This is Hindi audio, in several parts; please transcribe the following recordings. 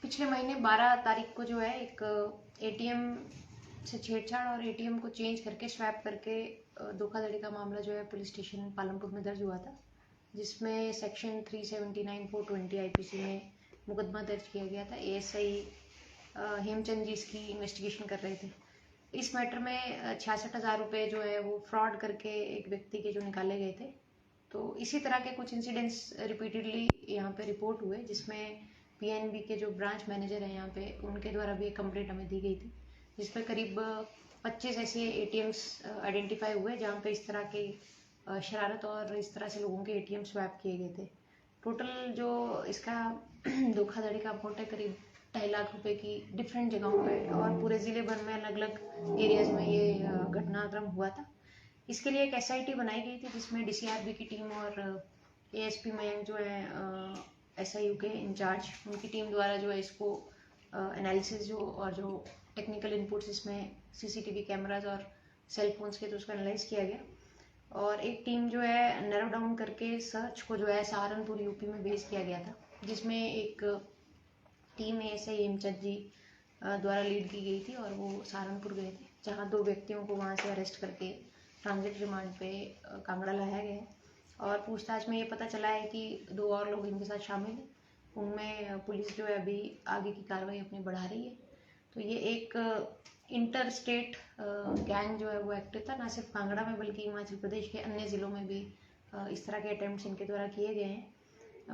पिछले महीने 12 तारीख को जो है एक एटीएम से छेड़छाड़ और एटीएम को चेंज करके स्वैप करके धोखाधड़ी का मामला जो है पुलिस स्टेशन पालमपुर में दर्ज हुआ था, जिसमें सेक्शन 379 420 आईपीसी में मुकदमा दर्ज किया गया था। एएसआई हेमचंद जी इसकी इन्वेस्टिगेशन कर रहे थे। इस मैटर में 66,000 रुपये जो है वो फ्रॉड करके एक व्यक्ति के जो निकाले गए थे। तो इसी तरह के कुछ इंसिडेंट्स रिपीटेडली यहाँ पे रिपोर्ट हुए, जिसमें पीएनबी के जो ब्रांच मैनेजर हैं यहाँ पे, उनके द्वारा भी एक कंप्लेंट हमें दी गई थी, जिसमें करीब 25 ऐसे एटीएम्स आइडेंटिफाई हुए जहाँ पे इस तरह के शरारत और इस तरह से लोगों के एटीएम स्वैप किए गए थे। टोटल जो इसका धोखाधड़ी का अमाउंट है करीब 2.5 लाख रुपए की डिफरेंट जगहों पे और पूरे ज़िले भर में अलग अलग एरियाज में ये घटनाक्रम हुआ था। इसके लिए एक एसआईटी बनाई गई थी, जिसमें डीसीआरबी की टीम और एएसपी मयंक जो है एसआईयू के इंचार्ज, उनकी टीम द्वारा जो है इसको एनालिसिस जो और जो टेक्निकल इनपुट्स इसमें सीसीटीवी कैमराज और सेल फोन्स के, तो उसको एनालाइज किया गया और एक टीम जो है नैरो डाउन करके सर्च को जो है सहारनपुर यूपी में भेज किया गया था, जिसमें एक टीम एएसआई हेमचंद जी द्वारा लीड की गई थी और वो सहारनपुर गए थे, जहाँ 2 व्यक्तियों को वहाँ से अरेस्ट करके ट्रांजिट रिमांड पे कांगड़ा लाया गया है। और पूछताछ में ये पता चला है कि 2 और लोग इनके साथ शामिल हैं। उनमें पुलिस जो है अभी आगे की कार्रवाई अपनी बढ़ा रही है। तो ये एक इंटर स्टेट गैंग जो है वो एक्टिव था, ना सिर्फ कांगड़ा में बल्कि हिमाचल प्रदेश के अन्य ज़िलों में भी इस तरह के अटेम्प्ट्स इनके द्वारा किए गए हैं।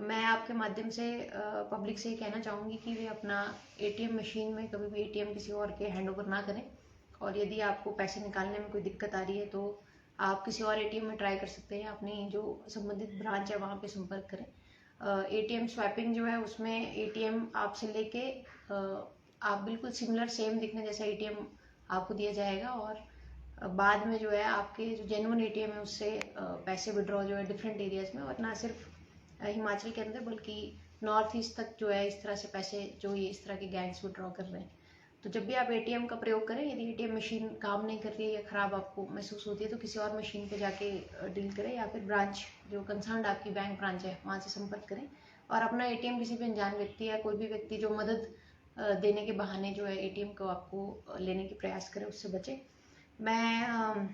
मैं आपके माध्यम से पब्लिक से ये कहना चाहूँगी कि वे अपना एटीएम मशीन में कभी भी एटीएम किसी और के हैंड ओवर ना करें, और यदि आपको पैसे निकालने में कोई दिक्कत आ रही है तो आप किसी और एटीएम में ट्राई कर सकते हैं। अपनी जो संबंधित ब्रांच है वहाँ पे संपर्क करें। एटीएम स्वैपिंग जो है उसमें एटीएम आपसे लेके आप बिल्कुल सिमिलर सेम दिखने जैसा एटीएम आपको दिया जाएगा और बाद में जो है आपके जो जेन्युइन एटीएम है उससे पैसे विड्रॉ जो है डिफरेंट एरियाज में, और ना सिर्फ हिमाचल के अंदर बल्कि नॉर्थ ईस्ट तक जो है इस तरह से पैसे जो ये इस तरह के गैंग्स विड्रॉ कर रहे हैं। तो जब भी आप एटीएम का प्रयोग करें, यदि एटीएम मशीन काम नहीं कर रही है या ख़राब आपको महसूस होती है तो किसी और मशीन पे जाके डील करें, या फिर ब्रांच जो कंसर्न आपकी बैंक ब्रांच है वहाँ से संपर्क करें और अपना एटीएम किसी भी अनजान व्यक्ति या कोई भी व्यक्ति जो मदद देने के बहाने जो है एटीएम को आपको लेने की प्रयास करे, उससे बचें। मैं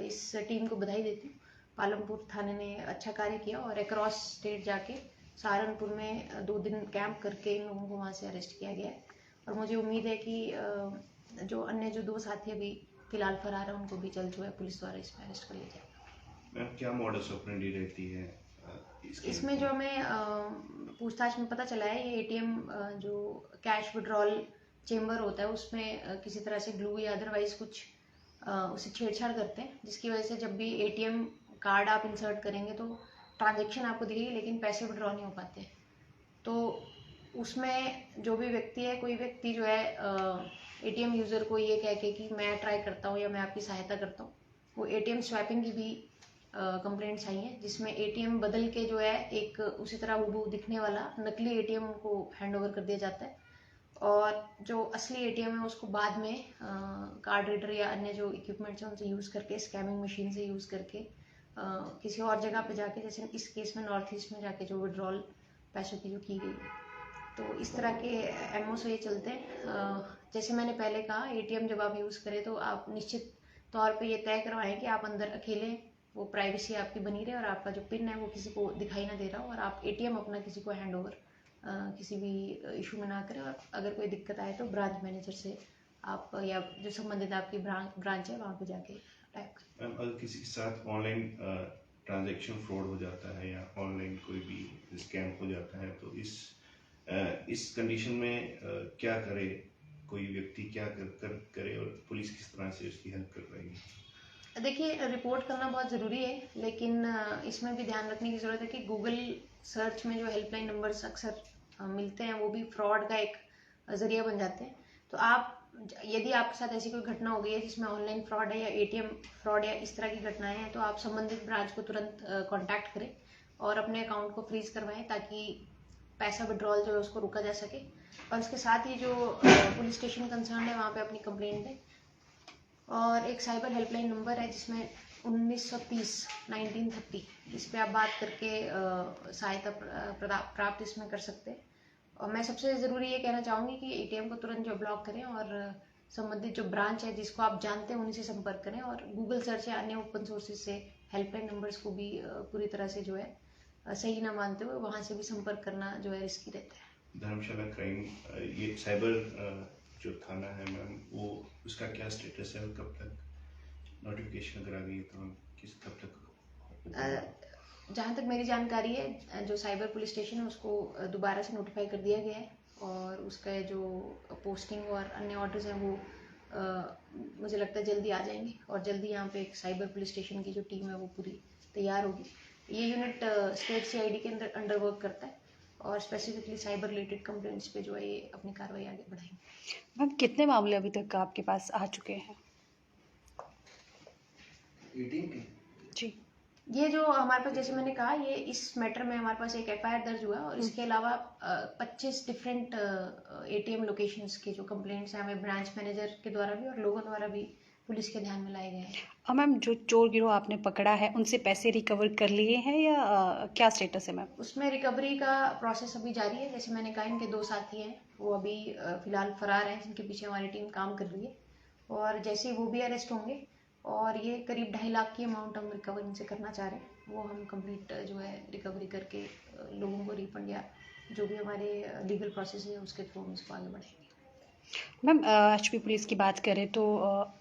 इस टीम को बधाई देती हूँ। पालमपुर थाने ने अच्छा कार्य किया और अक्रॉस स्टेट जाके सहारनपुर में 2 दिन कैंप करके इन लोगों को वहाँ से अरेस्ट किया गया है और मुझे उम्मीद है कि जो अन्य जो 2 साथी अभी फिलहाल फरार हैं उनको भी जल्द जो है पुलिस द्वारा इसमें अरेस्ट कर लिया जाएगा। मैम, क्या मॉडस ऑपरेंडी रहती है इसमें जो हमें पूछताछ में पता चला है, ये एटीएम जो कैश विड्रॉल चेम्बर होता है उसमें किसी तरह से ग्लू या अदरवाइज कुछ उसे छेड़छाड़ करते हैं, जिसकी वजह से जब भी एटीएम कार्ड आप इंसर्ट करेंगे तो ट्रांजैक्शन आपको दिखेगी लेकिन पैसे विड्रॉ नहीं हो पाते। तो उसमें जो भी व्यक्ति है, कोई व्यक्ति जो है एटीएम यूज़र को ये कह के कि मैं ट्राई करता हूँ या मैं आपकी सहायता करता हूँ, वो एटीएम स्वैपिंग की भी कंप्लेंट्स आई हैं, जिसमें एटीएम बदल के जो है एक उसी तरह हूबहू दिखने वाला नकली एटीएम उनको हैंड ओवर कर दिया जाता है और जो असली एटीएम है उसको बाद में कार्ड रीडर या अन्य जो इक्विपमेंट्स हैं उनसे यूज़ करके, स्कैमिंग मशीन से यूज़ करके किसी और जगह पे जाके, जैसे इस केस में नॉर्थ ईस्ट में जाके जो विड्रॉल पैसों की जो की गई है, तो इस तरह के एमओ से ये चलते हैं। जैसे मैंने पहले कहा, एटीएम जब आप यूज़ करें तो आप निश्चित तौर पे ये तय करवाएं कि आप अंदर अकेले, वो प्राइवेसी आपकी बनी रहे और आपका जो पिन है वो किसी को दिखाई ना दे रहा हो और आप एटीएम अपना किसी को हैंड ओवर किसी भी इशू में ना करें। और अगर कोई दिक्कत आए तो ब्रांच मैनेजर से आप या जो संबंधित आपकी ब्रांच है वहाँ पे जाके टाइप करें। मैम, अगर किसी के साथ ऑनलाइन ट्रांजैक्शन फ्रॉड हो जाता है या ऑनलाइन कोई भी स्कैम हो जाता है तो इस कंडीशन में क्या करे कोई व्यक्ति, क्या करे और पुलिस किस तरह से उसकी हेल्प कर पाएगी? देखिए, रिपोर्ट करना बहुत ज़रूरी है, लेकिन इसमें भी ध्यान रखने की ज़रूरत है कि गूगल सर्च में जो हेल्पलाइन नंबर्स अक्सर मिलते हैं वो भी फ्रॉड का एक ज़रिया बन जाते हैं। तो आप यदि आपके साथ ऐसी कोई घटना हो गई है जिसमें ऑनलाइन फ्रॉड है या एटीएम फ्रॉड या इस तरह की घटनाएं हैं, तो आप संबंधित ब्रांच को तुरंत कांटेक्ट करें और अपने अकाउंट को फ्रीज करवाएं ताकि पैसा विड्रॉल जो है उसको रोका जा सके। और इसके साथ ही जो पुलिस स्टेशन कंसर्न है वहाँ पे अपनी कंप्लेंट दें। और एक साइबर हेल्पलाइन नंबर है जिसमें 1930 इस पे आप बात करके सहायता प्राप्त इसमें कर सकते हैं। और मैं सबसे ज़रूरी ये कहना चाहूँगी कि एटीएम को तुरंत जो ब्लॉक करें और संबंधित जो ब्रांच है जिसको आप जानते हैं उन्हीं से संपर्क करें, और गूगल सर्च या अन्य ओपन सोर्सेज से हेल्पलाइन नंबर्स को भी पूरी तरह से जो है सही ना मानते हुए वहाँ से भी संपर्क करना जो है रिस्की रहता है। धर्मशाला क्राइम ये साइबर जो थाना है मैम, वो उसका क्या स्टेटस है और कब तक नोटिफिकेशन अगर आ गई है तो हम कब तक? जहाँ तक मेरी जानकारी है, जो साइबर पुलिस स्टेशन है उसको दोबारा से नोटिफाई कर दिया गया है, और उसका जो पोस्टिंग और अन्य ऑर्डर्स हैं वो मुझे लगता है जल्दी आ जाएंगे, और जल्दी यहाँ पे एक साइबर पुलिस स्टेशन की जो टीम है वो पूरी तैयार होगी। ये यूनिट स्टेट CID के अंडर वर्क करता है, और स्पेसिफिकली साइबर रिलेटेड कंप्लेंट्स पे जो है ये अपनी कार्रवाई आगे बढ़ाएंगे। मैम कितने मामले अभी तक आपके पास आ चुके हैं? जी, ये जो हमारे पास, जैसे मैंने कहा, ये इस मैटर में हमारे पास एक FIR दर्ज हुआ, और इसके अलावा 25 डिफरेंट ATM लोकेशंस की जो कंप्लेंट्स हैं हमें ब्रांच मैनेजर के द्वारा भी और लोगों द्वारा भी पुलिस के ध्यान में लाए गए हैं। और मैम जो चोर गिरोह आपने पकड़ा है उनसे पैसे रिकवर कर लिए हैं या क्या स्टेटस है मैम? उसमें रिकवरी का प्रोसेस अभी जारी है। जैसे मैंने कहा, इनके 2 साथी हैं, वो अभी फिलहाल फरार हैं, जिनके पीछे हमारी टीम काम कर रही है, और जैसे ही वो भी अरेस्ट होंगे, और ये करीब 2.5 लाख की अमाउंट हम रिकवर इनसे करना चाह रहे हैं, वो हम कंप्लीट जो है रिकवरी करके लोगों को रिफंड या जो भी हमारे लीगल प्रोसेस है उसके थ्रू हम इसको आगे बढ़ाएंगे। मैम HP पुलिस की बात करें तो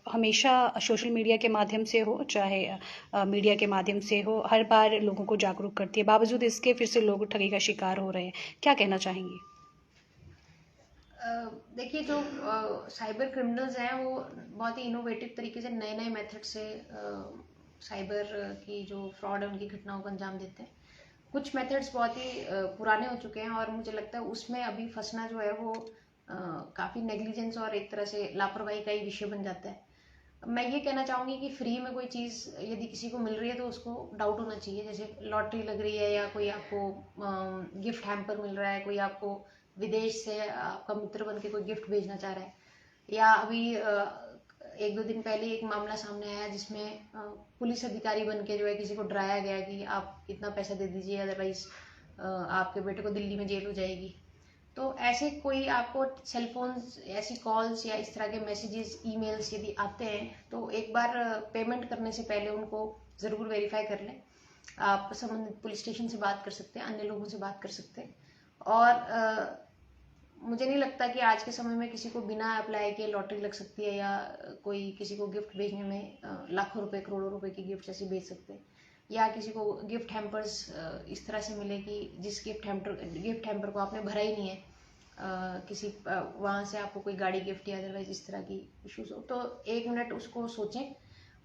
हमेशा सोशल मीडिया के माध्यम से हो चाहे मीडिया के माध्यम से हो, हर बार लोगों को जागरूक करती है, बावजूद इसके फिर से लोग ठगी का शिकार हो रहे हैं, क्या कहना चाहेंगी? देखिए, जो साइबर क्रिमिनल्स हैं वो बहुत ही इनोवेटिव तरीके से नए नए मेथड से साइबर की जो फ्रॉड है उनकी घटनाओं को अंजाम देते हैं। कुछ मेथड्स बहुत ही पुराने हो चुके हैं, और मुझे लगता है उसमें अभी फंसना जो है वो काफ़ी नेग्लिजेंस और एक तरह से लापरवाही का ही विषय बन जाता है। मैं ये कहना चाहूँगी कि फ्री में कोई चीज़ यदि किसी को मिल रही है तो उसको डाउट होना चाहिए। जैसे लॉटरी लग रही है, या कोई आपको गिफ्ट हैम्पर मिल रहा है, कोई आपको विदेश से आपका मित्र बन के कोई गिफ्ट भेजना चाह रहा है, या अभी 1-2 दिन पहले एक मामला सामने आया जिसमें पुलिस अधिकारी बन के जो है किसी को डराया गया कि आप इतना पैसा दे दीजिए, अदरवाइज आपके बेटे को दिल्ली में जेल हो जाएगी। तो ऐसे कोई आपको सेल फोन, ऐसी कॉल्स या इस तरह के मैसेजेस, ईमेल्स यदि आते हैं तो एक बार पेमेंट करने से पहले उनको ज़रूर वेरीफाई कर लें। आप संबंधित पुलिस स्टेशन से बात कर सकते हैं, अन्य लोगों से बात कर सकते हैं, और मुझे नहीं लगता कि आज के समय में किसी को बिना अप्लाई किए लॉटरी लग सकती है, या कोई किसी को गिफ्ट भेजने में लाखों रुपए, करोड़ों रुपए की गिफ्ट ऐसी भेज सकते हैं, या किसी को गिफ्ट हैम्पर्स इस तरह से मिले कि जिस गिफ्ट हैम्पर को आपने भरा ही नहीं है, किसी वहाँ से आपको कोई गाड़ी गिफ्ट या अदरवाइज इस तरह की इश्यूज हो, तो 1 मिनट उसको सोचें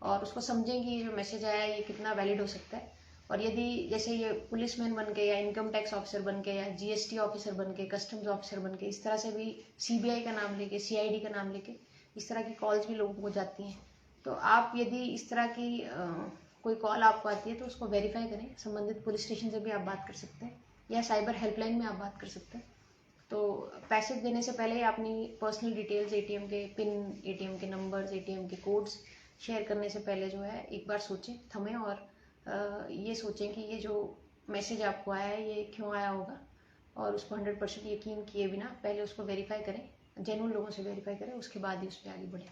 और उसको समझें कि जो मैसेज आया है ये कितना वैलिड हो सकता है। और यदि जैसे ये पुलिसमैन बन के, या इनकम टैक्स ऑफिसर बन के, या GST ऑफिसर बन के, कस्टम्स ऑफिसर बन के, इस तरह से भी CBI का नाम लेके, CID का नाम लेके इस तरह की कॉल्स भी लोगों को जाती हैं। तो आप यदि इस तरह की कोई कॉल आपको आती है तो उसको वेरीफाई करें। संबंधित पुलिस स्टेशन से भी आप बात कर सकते हैं, या साइबर हेल्पलाइन में आप बात कर सकते हैं। तो पैसे देने से पहले अपनी पर्सनल डिटेल्स, ATM के पिन, ATM के नंबर्स, ATM के कोड्स शेयर करने से पहले जो है एक बार सोचें, थमें, और ये सोचें कि ये जो मैसेज आपको आया है ये क्यों आया होगा, और उसको 100% यकीन किए बिना पहले उसको वेरीफाई करें, जेन्युइन लोगों से वेरीफाई करें, उसके बाद ही उस पर आगे बढ़ें।